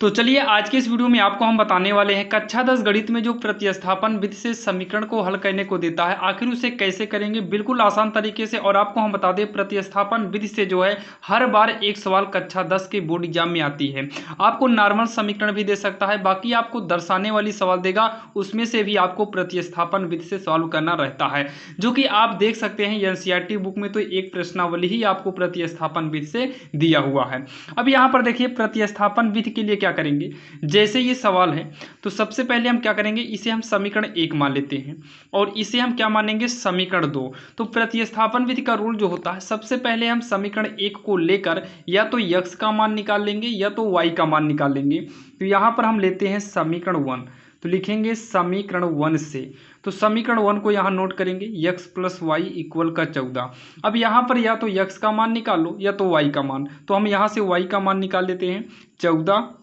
तो चलिए आज के इस वीडियो में आपको हम बताने वाले हैं कक्षा 10 गणित में जो प्रतिस्थापन विधि से समीकरण को हल करने को देता है आखिर उसे कैसे करेंगे बिल्कुल आसान तरीके से। और आपको हम बता दें प्रतिस्थापन विधि से जो है हर बार एक सवाल कक्षा 10 के बोर्ड एग्जाम में आती है। आपको नॉर्मल समीकरण भी दे सकता है, बाकी आपको दर्शाने वाली सवाल देगा, उसमें से भी आपको प्रतिस्थापन विधि से सॉल्व करना रहता है, जो कि आप देख सकते हैं एनसीईआरटी बुक में तो एक प्रश्नावली ही आपको प्रतिस्थापन विधि से दिया हुआ है। अब यहाँ पर देखिए प्रतिस्थापन विधि के लिए क्या करेंगे, जैसे ये सवाल है तो सबसे पहले हम क्या करेंगे, इसे हम समीकरण 1 मान लेते हैं और इसे हम क्या मानेंगे, समीकरण 2। तो प्रतिस्थापन विधि का रूल जो होता है, सबसे पहले हम समीकरण 1 को लेकर या तो x का मान निकाल लेंगे या तो y का मान निकाल लेंगे। तो यहाँ पर हम लेते हैं समीकरण 1, तो लिखेंगे समीकरण 1 से। तो समीकरण 1 को यहाँ नोट करेंगे, x प्लस वाई इक्वल का 14। अब यहाँ पर या तो x का मान निकालो या तो y का मान, तो हम यहाँ से y का मान निकाल लेते हैं 14।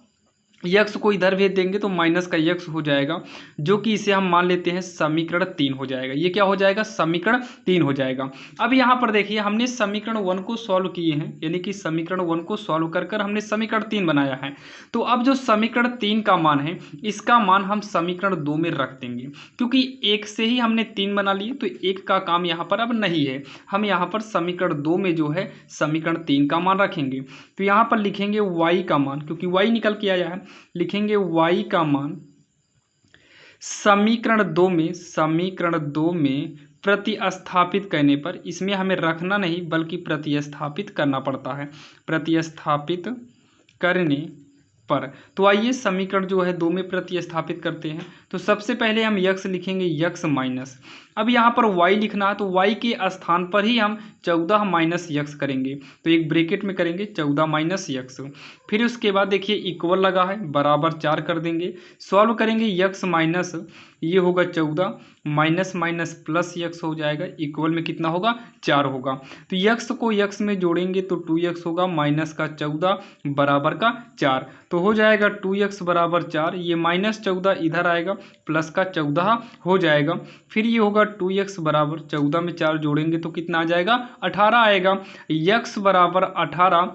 यक्स को इधर भेज देंगे तो माइनस का यक्स हो जाएगा, जो कि इसे हम मान लेते हैं समीकरण 3 हो जाएगा। ये क्या हो जाएगा, समीकरण 3 हो जाएगा। अब यहाँ पर देखिए हमने समीकरण 1 को सॉल्व किए हैं, यानी कि समीकरण 1 को सॉल्व कर कर हमने समीकरण 3 बनाया है। तो अब जो समीकरण 3 का मान है, इसका मान हम समीकरण 2 में रख देंगे, क्योंकि एक से ही हमने 3 बना लिए तो एक का काम यहाँ पर अब नहीं है। हम यहाँ पर समीकरण 2 में जो है समीकरण 3 का मान रखेंगे। तो यहाँ पर लिखेंगे y का मान, क्योंकि y निकल के आया है, लिखेंगे y का मान समीकरण 2 में प्रतिस्थापित करने पर, इसमें हमें रखना नहीं बल्कि प्रतिस्थापित करना पड़ता है, प्रतिस्थापित करने पर। तो आइए समीकरण जो है 2 में प्रतिस्थापित करते हैं। तो सबसे पहले हम x लिखेंगे, x माइनस, अब यहाँ पर y लिखना है तो y के स्थान पर ही हम 14 माइनस x करेंगे, तो एक ब्रैकेट में करेंगे 14 माइनस x। फिर उसके बाद देखिए इक्वल लगा है, बराबर 4 कर देंगे, सॉल्व करेंगे x माइनस, ये होगा 14 माइनस माइनस प्लस x हो जाएगा, इक्वल में कितना होगा, 4 होगा। तो x को x में जोड़ेंगे तो 2x होगा, माइनस का 14 बराबर का 4, तो हो जाएगा 2x बराबर 4, ये माइनस 14 इधर आएगा, प्लस का 14 हो जाएगा। फिर ये होगा 2x बराबर 14 में 4 जोड़ेंगे तो कितना आ जाएगा, 18 आएगा। x बराबर 18,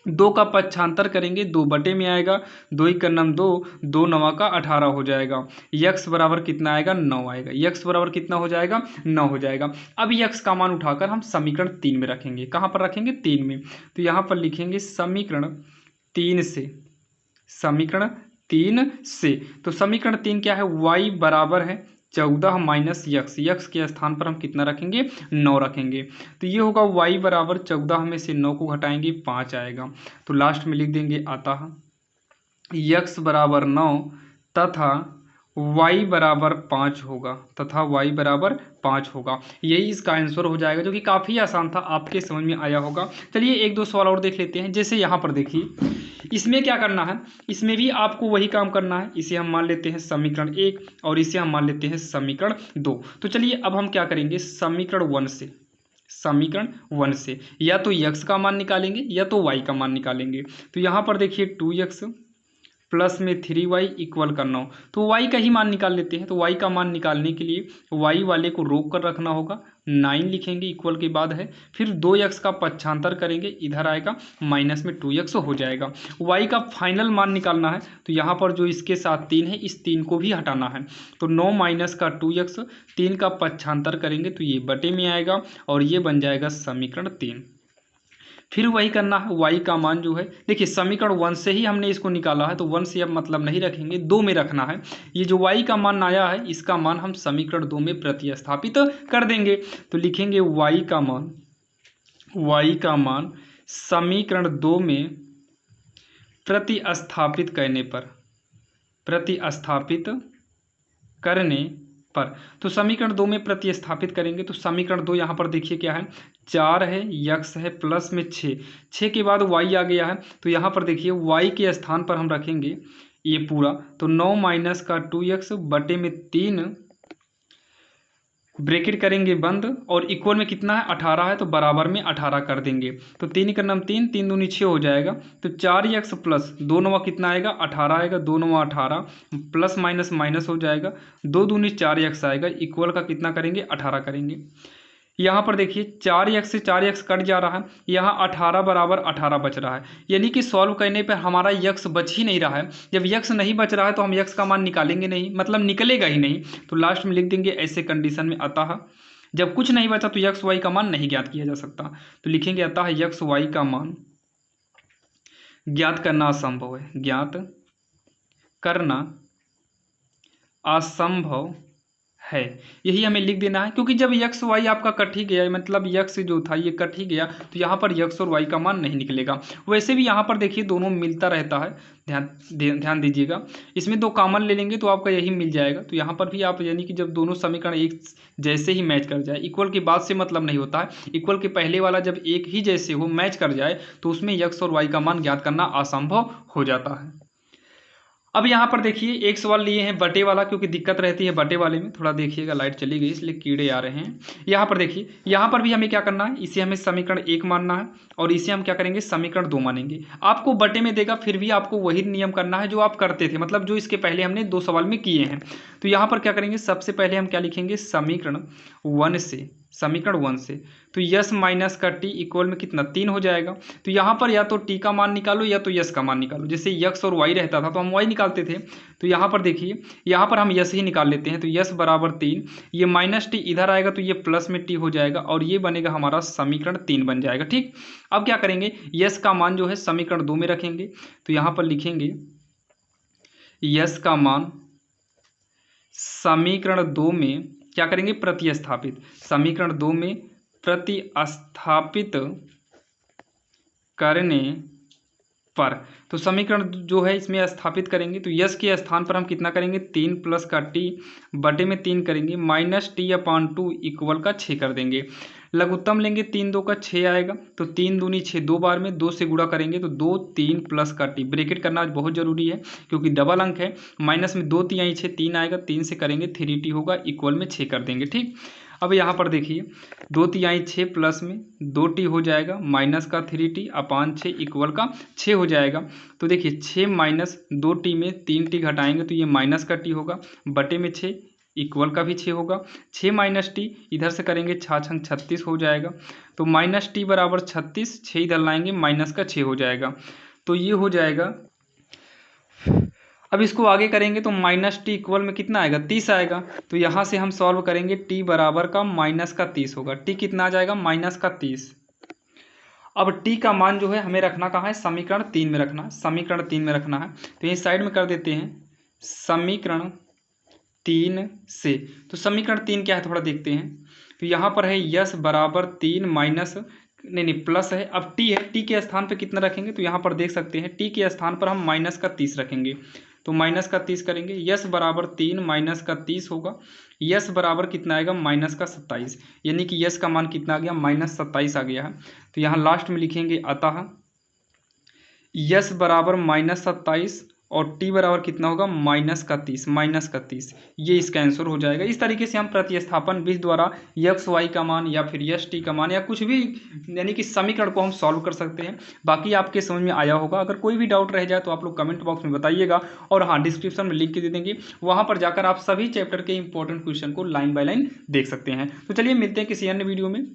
2 का पक्षांतर करेंगे 2 बटे में आएगा, 2 का नम 2, 2 नवा का 18 हो जाएगा। x बराबर कितना आएगा, 9 आएगा। x बराबर कितना हो जाएगा, 9 हो जाएगा। अब x का मान उठाकर हम समीकरण 3 में रखेंगे, कहाँ पर रखेंगे, 3 में। तो यहाँ पर लिखेंगे समीकरण 3 से, समीकरण 3 से। तो समीकरण 3 क्या है, y बराबर है 14 माइनस यक्स के स्थान पर हम कितना रखेंगे, 9 रखेंगे। तो ये होगा y बराबर 14 में से 9 को घटाएंगे 5 आएगा, तो लास्ट में लिख देंगे अतः यक्स बराबर 9 तथा y बराबर 5 होगा, तथा y बराबर 5 होगा। यही इसका आंसर हो जाएगा, जो कि काफ़ी आसान था, आपके समझ में आया होगा। चलिए एक दो सवाल और देख लेते हैं। जैसे यहाँ पर देखिए, इसमें क्या करना है, इसमें भी आपको वही काम करना है। इसे हम मान लेते हैं समीकरण 1 और इसे हम मान लेते हैं समीकरण 2। तो चलिए अब हम क्या करेंगे, समीकरण 1 से, समीकरण 1 से या तो x का मान निकालेंगे या तो y का मान निकालेंगे। तो यहाँ पर देखिए 2x प्लस में 3y इक्वल का 9, तो y का ही मान निकाल लेते हैं। तो y का मान निकालने के लिए y वाले को रोक कर रखना होगा, 9 लिखेंगे इक्वल के बाद है, फिर 2x का पक्षांतर करेंगे, इधर आएगा माइनस में 2x हो जाएगा। y का फाइनल मान निकालना है, तो यहाँ पर जो इसके साथ 3 है, इस 3 को भी हटाना है। तो 9 माइनस का 2x, 3 का पक्षांतर करेंगे तो ये बटे में आएगा और ये बन जाएगा समीकरण 3। फिर वही करना है, y का मान जो है, देखिए समीकरण 1 से ही हमने इसको निकाला है तो 1 से अब मतलब नहीं रखेंगे, 2 में रखना है। ये जो y का मान आया है, इसका मान हम समीकरण 2 में प्रतिस्थापित कर देंगे। तो लिखेंगे y का मान समीकरण 2 में प्रतिस्थापित करने पर, प्रतिस्थापित करने पर। तो समीकरण 2 में प्रतिस्थापित करेंगे तो समीकरण 2 यहाँ पर देखिए क्या है, 4 है, x है, प्लस में 6 के बाद y आ गया है। तो यहाँ पर देखिए y के स्थान पर हम रखेंगे ये पूरा, तो 9 माइनस का 2x बटे में 3, ब्रैकेट करेंगे बंद और इक्वल में कितना है, 18 है, तो बराबर में 18 कर देंगे। तो 3 का नाम 3, 3 दूनी 6 हो जाएगा। तो 4x प्लस 2 नवा कितना आएगा, 18 आएगा, 2 नवा 18, प्लस माइनस माइनस हो जाएगा, 2 दूनी 4x आएगा, इक्वल का कितना करेंगे, 18 करेंगे। यहाँ पर देखिए 4x से 4x कट जा रहा है, यहाँ 18 बराबर 18 बच रहा है, यानी कि सॉल्व करने पर हमारा x बच ही नहीं रहा है। जब x नहीं बच रहा है तो हम x का मान निकालेंगे नहीं, मतलब निकलेगा ही नहीं। तो लास्ट में लिख देंगे ऐसे कंडीशन में अतः जब कुछ नहीं बचा तो x y का मान नहीं ज्ञात किया जा सकता। तो लिखेंगे अतः x y का मान ज्ञात करना असंभव है, ज्ञात करना असंभव है, यही हमें लिख देना है। क्योंकि जब x y आपका कट ही गया, मतलब x जो था ये कट ही गया, तो यहाँ पर x और y का मान नहीं निकलेगा। वैसे भी यहाँ पर देखिए दोनों मिलता रहता है, ध्यान दीजिएगा। इसमें दो कॉमन ले लेंगे तो आपका यही मिल जाएगा। तो यहाँ पर भी आप यानी कि जब दोनों समीकरण एक जैसे ही मैच कर जाए, इक्वल की बात से मतलब नहीं होता है, इक्वल के पहले वाला जब एक ही जैसे हो, मैच कर जाए, तो उसमें x और y का मान ज्ञात करना असंभव हो जाता है। अब यहाँ पर देखिए एक सवाल लिए हैं बटे वाला, क्योंकि दिक्कत रहती है बटे वाले में। थोड़ा देखिएगा, लाइट चली गई इसलिए कीड़े आ रहे हैं। यहाँ पर देखिए, यहाँ पर भी हमें क्या करना है, इसे हमें समीकरण 1 मानना है और इसे हम क्या करेंगे, समीकरण 2 मानेंगे। आपको बटे में देगा, फिर भी आपको वही नियम करना है जो आप करते थे, मतलब जो इसके पहले हमने 2 सवाल में किए हैं। तो यहाँ पर क्या करेंगे, सबसे पहले हम क्या लिखेंगे, समीकरण 1 से, समीकरण 1 से तो यस माइनस का टी इक्वल में कितना 3 हो जाएगा। तो यहाँ पर या तो टी का मान निकालो या तो यस का मान निकालो। जैसे यक्स और वाई रहता था तो हम वाई निकालते थे, तो यहाँ पर देखिए यहाँ पर हम यस ही निकाल लेते हैं। तो यस बराबर 3, ये माइनस टी इधर आएगा तो ये प्लस में टी हो जाएगा और ये बनेगा हमारा समीकरण 3 बन जाएगा। ठीक, अब क्या करेंगे, यस का मान जो है समीकरण 2 में रखेंगे। तो यहाँ पर लिखेंगे यस का मान समीकरण 2 में क्या करेंगे, प्रतिस्थापित, समीकरण 2 में प्रतिस्थापित करने पर। तो समीकरण जो है इसमें स्थापित करेंगे तो यस के स्थान पर हम कितना करेंगे, 3 प्लस का टी बटे में 3 करेंगे, माइनस टी अपान 2 इक्वल का 6 कर देंगे। लघुत्तम लेंगे, 3 2 का 6 आएगा, तो 3 दूनी 6, 2 बार में 2 से गुणा करेंगे तो 2 3 प्लस का टी, ब्रैकेट करना आज बहुत जरूरी है क्योंकि डबल अंक है। माइनस में 2 3 6, 3 आएगा, 3 से करेंगे 3 टी होगा, इक्वल में 6 कर देंगे। ठीक, अब यहाँ पर देखिए 2 3 6 प्लस में 2 टी हो जाएगा, माइनस का 3 टी अपान 6 इक्वल का 6 हो जाएगा। तो देखिए 6 माइनस 2 टी में 3 टी घटाएंगे तो ये माइनस का टी होगा, बटे में 6 इक्वल का भी 6 होगा। 6 माइनस टी इधर से करेंगे 6 छंग 36 हो जाएगा, तो माइनस टी बराबर 36, 6 इधर लाएंगे माइनस का 6 हो जाएगा, तो ये हो जाएगा। अब इसको आगे करेंगे तो माइनस टी इक्वल में कितना आएगा, 30 आएगा। तो यहाँ से हम सॉल्व करेंगे, टी बराबर का माइनस का 30 होगा। टी कितना आ जाएगा, माइनस का 30। अब टी का मान जो है हमें रखना कहाँ है, समीकरण 3 में रखना है, समीकरण 3 में रखना है। तो ये साइड में कर देते हैं, समीकरण 3 से। तो समीकरण 3 क्या है थोड़ा देखते हैं। तो यहाँ पर है यस बराबर 3 माइनस नहीं प्लस है, अब टी है, टी के स्थान पे कितना रखेंगे, तो यहाँ पर देख सकते हैं टी के स्थान पर हम माइनस का 30 रखेंगे, तो माइनस का 30 करेंगे। यस बराबर 3 माइनस का 30 होगा, यस बराबर कितना आएगा, माइनस का 27, यानी कि यस का मान कितना आ गया, माइनस 27 आ गया है। तो यहाँ लास्ट में लिखेंगे अतः यस बराबर माइनस 27 और टी बराबर कितना होगा, माइनस का 30, माइनस का 30, ये इसका आंसर हो जाएगा। इस तरीके से हम प्रतिस्थापन विधि द्वारा यक्स वाई का मान या फिर यस टी का मान या कुछ भी यानी कि समीकरण को हम सॉल्व कर सकते हैं। बाकी आपके समझ में आया होगा, अगर कोई भी डाउट रह जाए तो आप लोग कमेंट बॉक्स में बताइएगा और हाँ डिस्क्रिप्शन में लिंक दे देंगे, वहाँ पर जाकर आप सभी चैप्टर के इंपॉर्टेंट क्वेश्चन को लाइन बाय लाइन देख सकते हैं। तो चलिए मिलते हैं किसी अन्य वीडियो में।